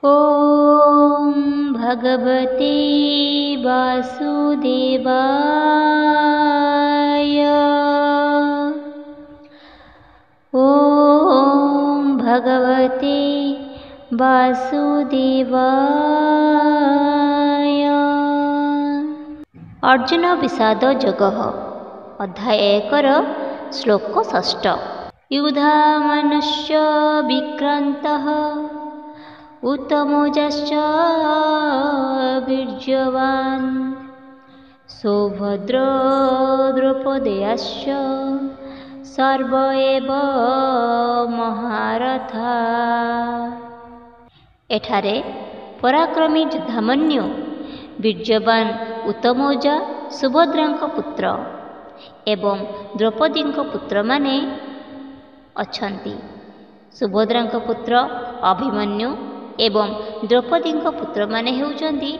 ॐ भगवते वासुदेवाय। ॐ भगवते वासुदेवाय। अर्जुन विषाद योगः अध्याय 1 श्लोक 6। युधामनश्च विक्रान्तः उत्तमोजश्च वीर्यवान् सौभद्रो द्रौपदेयश्च सर्व एव महारथा। एठारे पराक्रमी युधामन्यु वीर्यवान उत्तमौजा सुभद्रांक पुत्र एवं द्रौपदींक पुत्र माने अछंती। सुभद्रांक पुत्र अभिमन्यु एवं द्रौपदींक पुत्र माने हेउचंती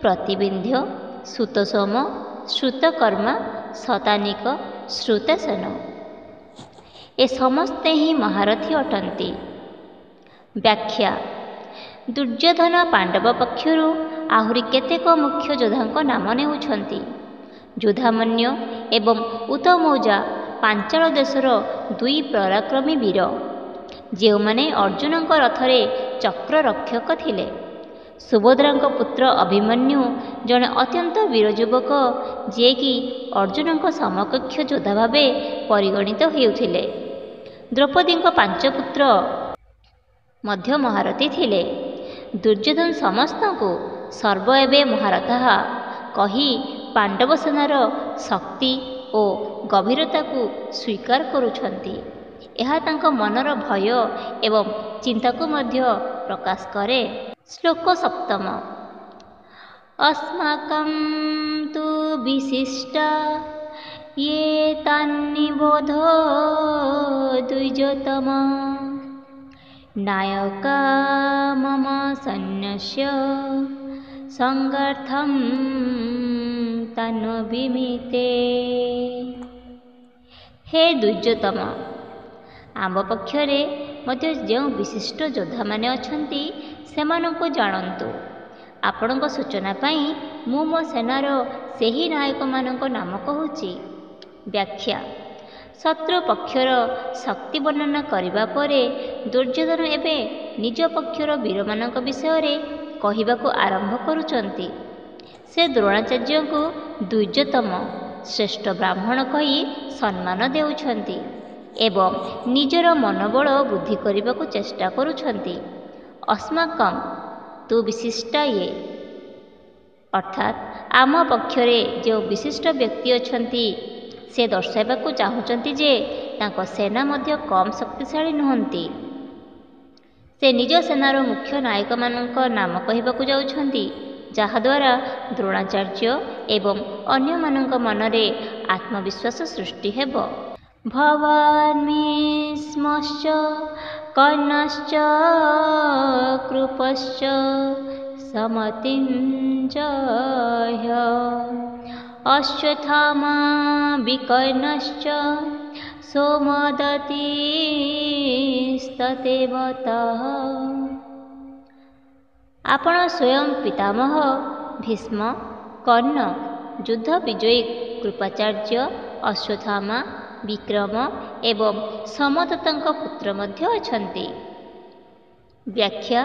प्रतिबिंध्य, सुतसोम, श्रुतकर्मा, शतानिक, श्रुतसेन। ए समस्ते ही महारथी अटंती। व्याख्या। दुर्योधन पांडव पक्षरु आहुरी केतेक मुख्य योद्धांक नाम नेउछंती। युधामन्यु एवं उत्तमौजा पांचाल देशर दुई पराक्रमी वीर जेउमाने अर्जुनक रथरे चक्र रक्षक थिले। सुभद्रांक पुत्र अभिमन्यु जणे अत्यंत वीर युवक जे कि अर्जुनक समकक्ष योद्धा भावे परिगणित हेउथिले। द्रौपदींक 5 पुत्र मध्य महारथी थिले। दुर्योधन समस्तଙ୍କୁ सर्व एवे महारथः कही पांडव सेनार शक्ति और गभीरता को स्वीकार करुछंती। यह तांको मनर भय एवं चिंता को मध्य प्रकाश करे। श्लोक 7। अस्माकं तु विशिष्टा ये तान्निबोध द्विजोतम नायका मम सैन्यस्य संगार्थं तन्विमिते। हे द्विजोतम, आम पक्षरे मध्य जो विशिष्ट योद्धा माने अछंती सेमानंको जानंतु। आपणक सूचना पाई मु मो सेनार सेही नायक मानक नाम कहूची। व्याख्या। शत्रु पक्षर शक्ति वर्णना करिबा परे दुर्योधन एबे निज पक्षर वीर मानक विषय कहिबाको आरंभ करुचंती। से द्रोणाचार्य को द्विजोतम श्रेष्ठ ब्राह्मण कही सम्मान देउछंती एवं निजर मनोबल बुद्धि करने चेष्टा करुछंती। अस्माकं तु विशिष्टा ये अर्थात आम पक्षरे जो विशिष्ट व्यक्ति अछंती से दर्शाइबाकु चाहुचंती जे तांको सेना मध्य कम शक्तिशाली नुहंती। से निज सेनार मुख्य नायक मानक नाम कहिबाकु जाउछंती जहाद्वारा द्रोणाचार्य एवं अन्य मानक मनरे आत्मविश्वास सृष्टि हेबो। भवान् भीष्मश्च कर्णश्च कृपश्च समतिञ्जय अश्वत्थामा विकर्णश्च सौमदत्तिस्तथैवतः। आपण स्वयं पितामह भीष्म, कर्ण, युद्ध विजयी कृपाचार्य, अश्वत्थामा, विक्रम एवं समदत्तଙ୍କ पुत्र मध्य अछंती। व्याख्या।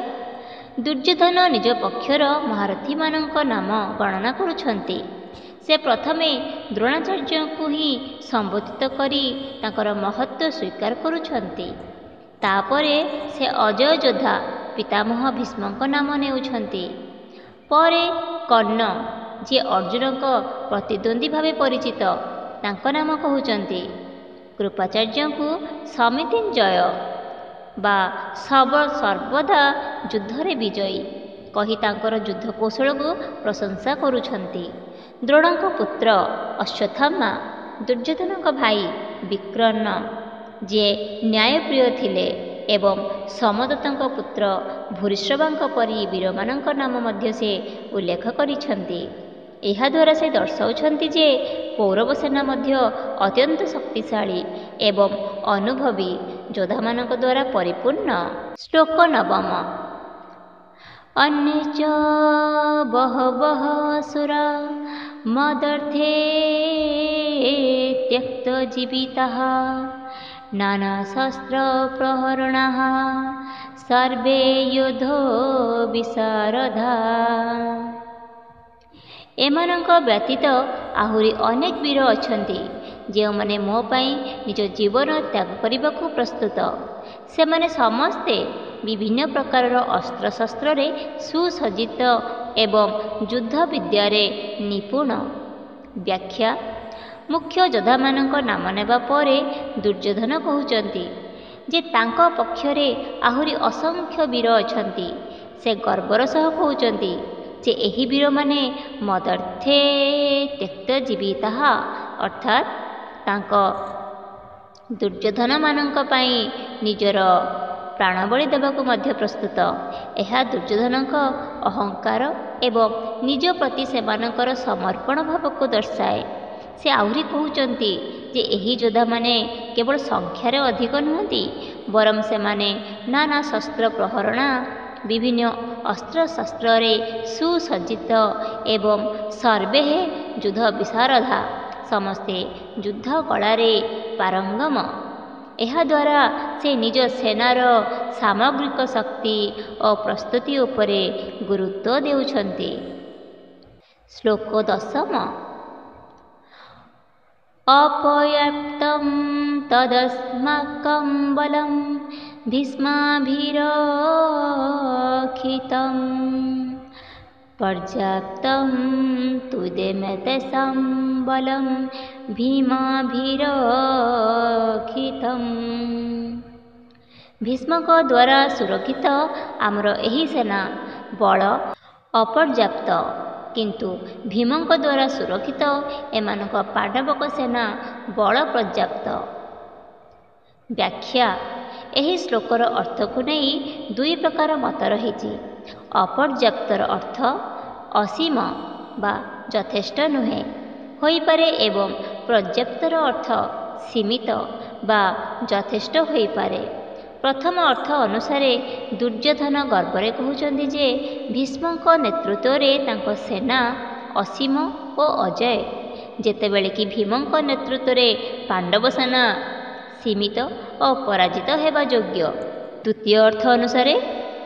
दुर्योधन निज पक्षर महारथी मानक नाम गणना करुछंती। से प्रथमे द्रोणाचार्य को ही संबोधित करी तांकर महत्व स्वीकार करुछंती। तापरे से अजय योद्धा पितामह भीष्मଙ୍କ नाम नेउछंती। परे कर्ण जे अर्जुनଙ୍କ प्रतिद्वंदी भावे परिचित तांक नाम कहउचंती। कृपाचार्य को समितिञ्जय बा सर्वदा युद्धरे विजयी कही तांकर युद्ध कौशल को प्रशंसा करुछंती। द्रोणଙ୍କ पुत्र अश्वत्थामा दुर्योधनଙ୍କ भाई विकर्ण जे न्यायप्रिय थिले एवं समदत्तଙ୍କ पुत्र भूरिश्रवाଙ୍କ परी वीरମାନଙ୍କ नाम मध्य से उल्लेख करिछंती। एहाद्वारा से दर्शाउछंती जे कौरव सेना मध्य अत्यंत शक्तिशाली एवं अनुभवी योद्धामानଙ୍କ द्वारा परिपूर्ण। श्लोक 9। अन्ये च बहवः असुरा मदर्थे त्यक्तजीविताः नानाशस्त्रप्रहरणाः सर्वे युद्धो विशारदा। ଏମାନଙ୍କ ବ୍ୟତୀତ ଆହୁରି ଅନେକ ବୀର ଅଛନ୍ତି ଯେଉଁମାନେ ମୋ ପାଇଁ ନିଜ ଜୀବନ ତ୍ୟାଗ କରିବାକୁ ପ୍ରସ୍ତୁତ। ସେମାନେ ସମସ୍ତେ ବିଭିନ୍ନ ପ୍ରକାରର ଅସ୍ତ୍ରଶସ୍ତ୍ରରେ ସୁସଜ୍ଜିତ ଏବଂ ଯୁଦ୍ଧ ବିଦ୍ୟାରେ ନିପୁଣ। ବ୍ୟାଖ୍ୟା ମୁଖ୍ୟ ଯୋଦ୍ଧାମାନଙ୍କ ନାମ ନେବା ପରେ ଦୁର୍ଯ୍ୟୋଧନ କହୁଛନ୍ତି ଯେ ତାଙ୍କ ପକ୍ଷରେ ଆହୁରି ଅସଂଖ୍ୟ ବୀର ଅଛନ୍ତି। ସେ ଗର୍ବର ସହ କହୁଛନ୍ତି ଯେ ଏହି ବୀରମାନେ ମଦର୍ଥେ ତ୍ୟକ୍ତଜୀବିତାଃ ଅର୍ଥାତ୍ ତାଙ୍କ ଦୁର୍ଯ୍ୟୋଧନମାନଙ୍କ ପାଇଁ ନିଜର ପ୍ରାଣବଳି ଦେବାକୁ ମଧ୍ୟ ପ୍ରସ୍ତୁତ। ଏହା ଦୁର୍ଯ୍ୟୋଧନଙ୍କ ଅହଙ୍କାର ଏବଂ ନିଜ ପ୍ରତି ସେମାନଙ୍କର ସମର୍ପଣ ଭାବକୁ ଦର୍ଶାଏ। ସେ ଆହୁରି କହୁଛନ୍ତି ଯେ ଏହି ଯୋଦ୍ଧାମାନେ କେବଳ ସଂଖ୍ୟାରେ ଅଧିକ ନୁହନ୍ତି ବରଂ ସେମାନେ ନାନା ଶସ୍ତ୍ର ପ୍ରହରଣା ବିଭିନ୍ନ ଅସ୍ତ୍ରଶସ୍ତ୍ରରେ ସୁସଜ୍ଜିତ ଏବଂ ସର୍ବେ ଯୁଦ୍ଧ ବିଶାରଦା ସମସ୍ତେ ଯୁଦ୍ଧ କଳାରେ ପାରଙ୍ଗମ। ଏହାଦ୍ୱାରା ସେ ନିଜ ସେନାର ସାମଗ୍ରିକ ଶକ୍ତି ଓ ପ୍ରସ୍ତୁତି ଉପରେ ଗୁରୁତ୍ୱ ଦେଉଛନ୍ତି। ଶ୍ଲୋକ 10 ଅପର୍ୟାପ୍ତଂ ତଦସ୍ମାକଂ ବଲଂ ଭୀଷ୍ମାଭିରକ୍ଷିତଂ ପର୍ଯ୍ୟାପ୍ତଂ ତୁଦେମେତେଷାଂ ବଲଂ ଭୀମାଭିରକ୍ଷିତଂ। ଭୀଷ୍ମଙ୍କ ଦ୍ୱାରା ସୁରକ୍ଷିତ ଆମର ଏହି ସେନା ବଳ ଅପର୍ଯ୍ୟାପ୍ତ କିନ୍ତୁ ଭୀମଙ୍କ ଦ୍ୱାରା ସୁରକ୍ଷିତ ଏମାନଙ୍କ ପାଣ୍ଡବକ ସେନା ବଳ ପର୍ଯ୍ୟାପ୍ତ। ବ୍ୟାଖ୍ୟା ଏହି ଶ୍ଲୋକର ଅର୍ଥକୁ ନେଇ ଦୁଇ ପ୍ରକାର ମତ ରହିଛି। ଅପର୍ଯ୍ୟାପ୍ତର ଅର୍ଥ ଅସୀମ ବା ଯଥେଷ୍ଟ ନୁହେଁ ହୋଇପାରେ ଏବଂ ପର୍ଯ୍ୟାପ୍ତର ଅର୍ଥ ସୀମିତ ବା ଯଥେଷ୍ଟ ହୋଇପାରେ। ପ୍ରଥମ ଅର୍ଥ ଅନୁସାରେ ଦୁର୍ଯ୍ୟୋଧନ ଗର୍ବରେ କହୁଛନ୍ତି ଯେ ଭୀଷ୍ମଙ୍କ ନେତୃତ୍ୱରେ ତାଙ୍କ ସେନା ଅସୀମ ଓ ଅଜୟ ଯେତେବେଳେ କି ଭୀମଙ୍କ ନେତୃତ୍ୱରେ ପାଣ୍ଡବ ସେନା ସୀମିତ ଓ ପରାଜିତ ହେବା ଯୋଗ୍ୟ। ଦ୍ୱିତୀୟ ଅର୍ଥ ଅନୁସାରେ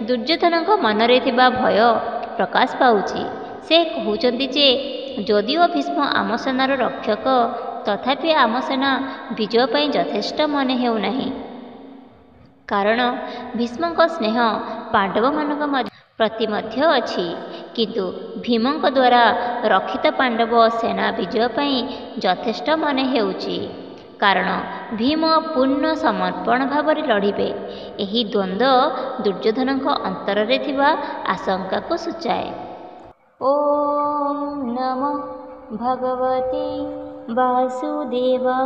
ଦୁର୍ଯ୍ୟୋଧନଙ୍କ ମନରେ ଥିବା ଭୟ ପ୍ରକାଶ ପାଉଛି। ସେ କହୁଛନ୍ତି ଯେ ଯଦିଓ ଭୀଷ୍ମ ଆମ ସେନାର ରକ୍ଷକ ତଥାପି ଆମ ସେନା ବିଜୟ ପାଇଁ ଯଥେଷ୍ଟ ମନେ ହେଉନାହିଁ କାରଣ ଭୀଷ୍ମଙ୍କ ସ୍ନେହ ପାଣ୍ଡବମାନଙ୍କ ପ୍ରତି ମଧ୍ୟ ଅଛି କିନ୍ତୁ ଭୀମଙ୍କ ଦ୍ୱାରା ରକ୍ଷିତ ପାଣ୍ଡବ ସେନା ବିଜୟ ପାଇଁ ଯଥେଷ୍ଟ ମନେ ହେଉଛି କାରଣ ଭୀମ ପୂର୍ଣ୍ଣ ସମର୍ପଣ ଭାବରେ ଲଢ଼ିବେ। ଏହି ଦ୍ୱନ୍ଦ୍ୱ ଦୁର୍ଯ୍ୟୋଧନଙ୍କ ଅନ୍ତରରେ ଥିବା ଆଶଙ୍କାକୁ ସୂଚାଏ। ଓମ୍ ନମଃ ଭଗବତେ ବାସୁଦେବାୟ।